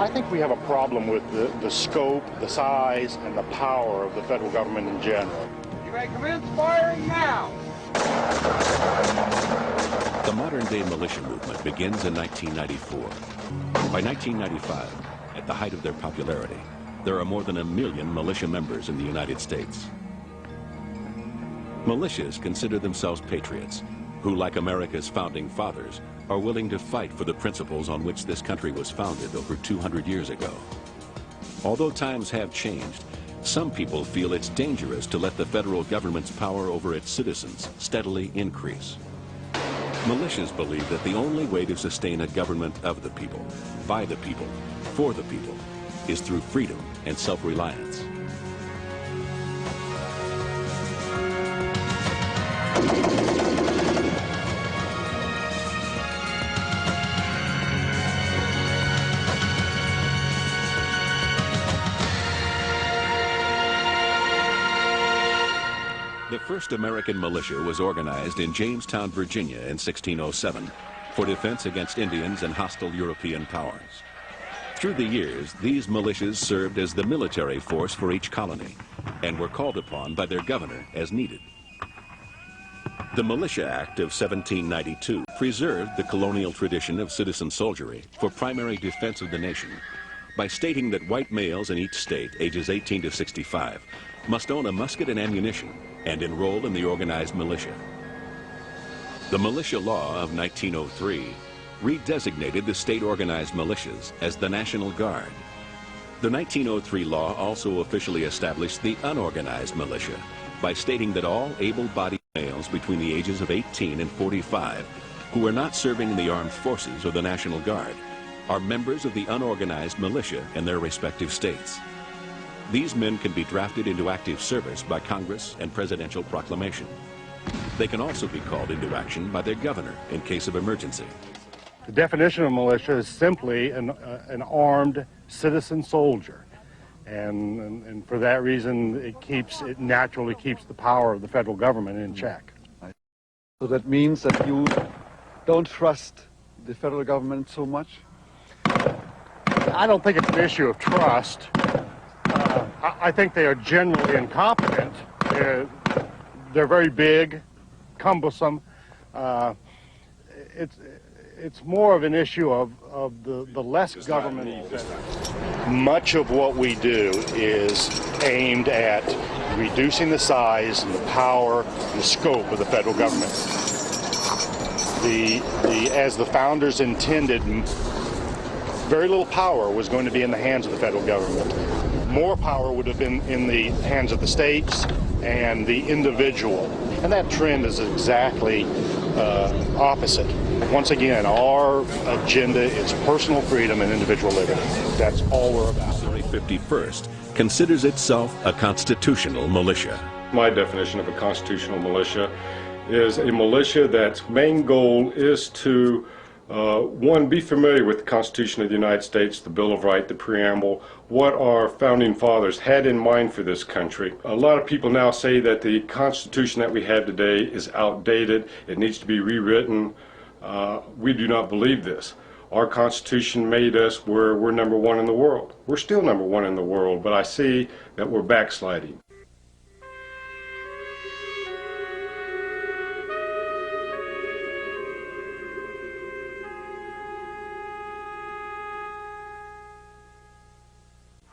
I think we have a problem with the scope, the size, and the power of the federal government in general. You may commence firing now. The modern-day militia movement begins in 1994. By 1995, at the height of their popularity, there are more than 1 million militia members in the United States. Militias consider themselves patriots who, like America's founding fathers, are willing to fight for the principles on which this country was founded over 200 years ago. Although times have changed, some people feel it's dangerous to let the federal government's power over its citizens steadily increase. Militias believe that the only way to sustain a government of the people, by the people, for the people, is through freedom and self-reliance. The first American militia was organized in Jamestown, Virginia in 1607 for defense against Indians and hostile European powers. Through the years, these militias served as the military force for each colony and were called upon by their governor as needed. The Militia Act of 1792 preserved the colonial tradition of citizen soldiery for primary defense of the nation by stating that white males in each state, ages 18 to 65, must own a musket and ammunition and enroll in the organized militia. The Militia Law of 1903 redesignated the state-organized militias as the National Guard. The 1903 law also officially established the unorganized militia by stating that all able-bodied males between the ages of 18 and 45 who are not serving in the armed forces or the National Guard are members of the unorganized militia in their respective states. These men can be drafted into active service by Congress and presidential proclamation. They can also be called into action by their governor in case of emergency. The definition of militia is simply an armed citizen soldier. And for that reason, it naturally keeps the power of the federal government in check. So that means that you don't trust the federal government so much? I don't think it's an issue of trust. I think they are generally incompetent. They're very big, cumbersome. It's more of an issue of the less government. Much of what we do is aimed at reducing the size and the power and the scope of the federal government. As the founders intended, very little power was going to be in the hands of the federal government. More power would have been in the hands of the states and the individual. And that trend is exactly opposite. Once again, our agenda is personal freedom and individual liberty. That's all we're about. Missouri 51st considers itself a constitutional militia. My definition of a constitutional militia is a militia that's main goal is to one, be familiar with the Constitution of the United States, the Bill of Rights, the preamble, what our founding fathers had in mind for this country. A lot of people now say that the Constitution that we have today is outdated, it needs to be rewritten. We do not believe this. Our Constitution made us where we're number one in the world. We're still number one in the world, but I see that we're backsliding.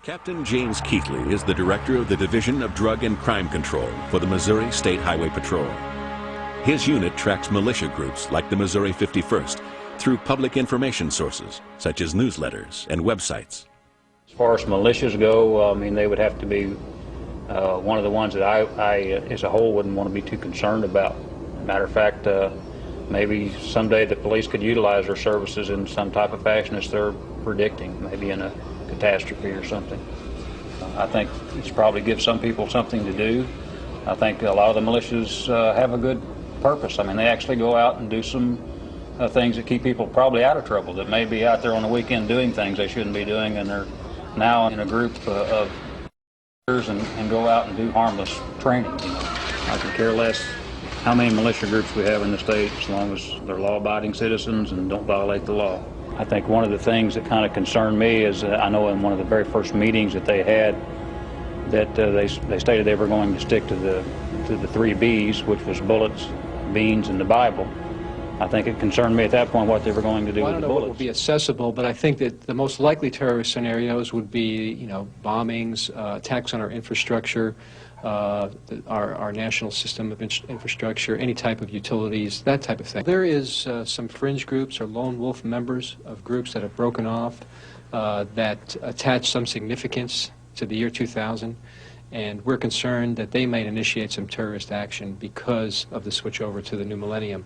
Captain James Keithley is the director of the Division of Drug and Crime Control for the Missouri State Highway Patrol. His unit tracks militia groups like the Missouri 51st through public information sources such as newsletters and websites. As far as militias go, I mean, they would have to be one of the ones that I as a whole wouldn't want to be too concerned about. Matter of fact, maybe someday the police could utilize their services in some type of fashion as they're predicting, maybe in a catastrophe or something. I think it's probably gives some people something to do. I think a lot of the militias have a good purpose. I mean, they actually go out and do some things that keep people probably out of trouble, that may be out there on the weekend doing things they shouldn't be doing, and they're now in a group of and go out and do harmless training. You know, I could care less how many militia groups we have in the state as long as they're law-abiding citizens and don't violate the law. I think one of the things that kind of concerned me is I know in one of the very first meetings that they had that they stated they were going to stick to the 3 B's, which was bullets, beans, and the Bible. I think it concerned me at that point what they were going to do Well, with the I don't know what bullets. would be accessible, but I think that the most likely terrorist scenarios would be, bombings, attacks on our infrastructure, our national system of infrastructure, any type of utilities, that type of thing. There is some fringe groups or lone wolf members of groups that have broken off that attach some significance to the year 2000, and we're concerned that they might initiate some terrorist action because of the switch over to the new millennium.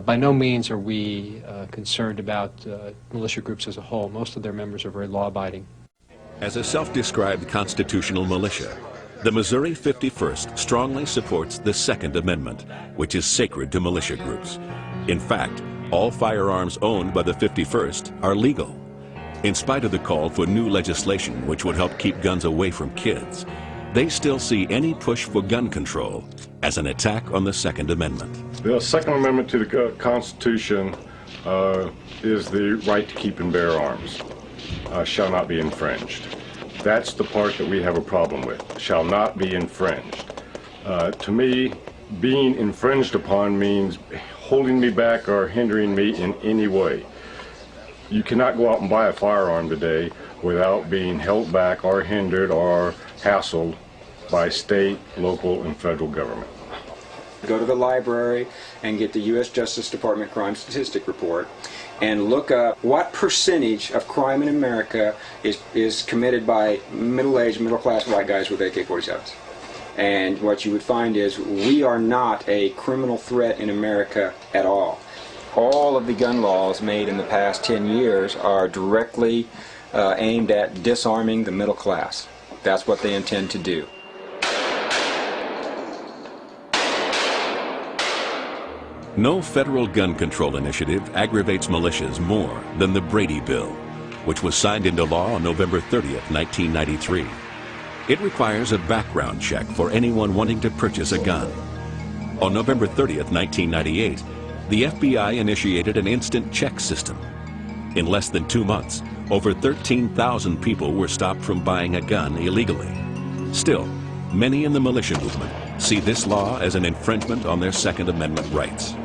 By no means are we concerned about militia groups as a whole. Most of their members are very law-abiding. As a self-described constitutional militia, the Missouri 51st strongly supports the Second Amendment, which is sacred to militia groups. In fact, all firearms owned by the 51st are legal. In spite of the call for new legislation which would help keep guns away from kids, they still see any push for gun control as an attack on the Second Amendment. The Second Amendment to the Constitution is the right to keep and bear arms, shall not be infringed. That's the part that we have a problem with, shall not be infringed. To me, being infringed upon means holding me back or hindering me in any way. You cannot go out and buy a firearm today without being held back or hindered or hassled by state, local, and federal government. Go to the library and get the U.S. Justice Department Crime Statistic Report and look up what percentage of crime in America is committed by middle-aged, middle-class white guys with AK-47s. And what you would find is we are not a criminal threat in America at all. All of the gun laws made in the past 10 years are directly aimed at disarming the middle class. That's what they intend to do. No federal gun control initiative aggravates militias more than the Brady Bill, which was signed into law on November 30th, 1993. It requires a background check for anyone wanting to purchase a gun. On November 30th, 1998, the FBI initiated an instant check system. In less than 2 months, over 13,000 people were stopped from buying a gun illegally. Still, many in the militia movement see this law as an infringement on their Second Amendment rights.